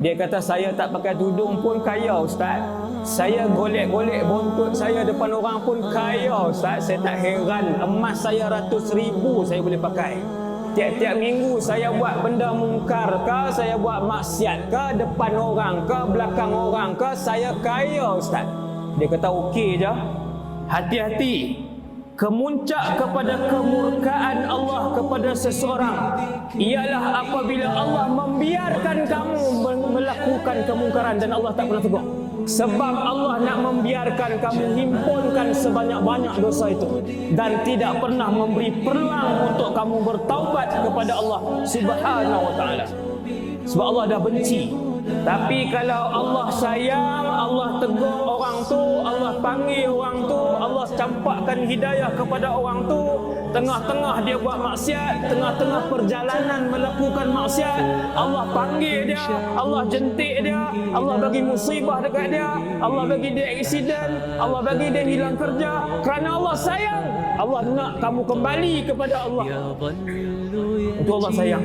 Dia kata saya tak pakai tudung pun kaya Ustaz. Saya golek-golek bontot saya depan orang pun kaya Ustaz. Saya tak heran, emas saya ratus ribu saya boleh pakai. Tiap-tiap minggu saya buat benda mungkar ke, saya buat maksiat ke, depan orang ke, belakang orang ke, saya kaya Ustaz. Dia kata okey je. Hati-hati. Kemuncak kepada kemurkaan Allah kepada seseorang ialah apabila Allah membiarkan kamu melakukan kemungkaran dan Allah tak pernah tegur. Sebab Allah nak membiarkan kamu himpunkan sebanyak-banyak dosa itu dan tidak pernah memberi peluang untuk kamu bertaubat kepada Allah Subhanahu wa taala. Sebab Allah dah benci. Tapi kalau Allah sayang, Allah tegur orang tu, Allah panggil orang tu, Allah campakkan hidayah kepada orang tu, tengah-tengah dia buat maksiat, tengah-tengah perjalanan melakukan maksiat, Allah panggil dia, Allah jentik dia, Allah bagi musibah dekat dia, Allah bagi dia aksiden, Allah bagi dia hilang kerja, kerana Allah sayang. Allah nak kamu kembali kepada Allah. Itu Allah sayang.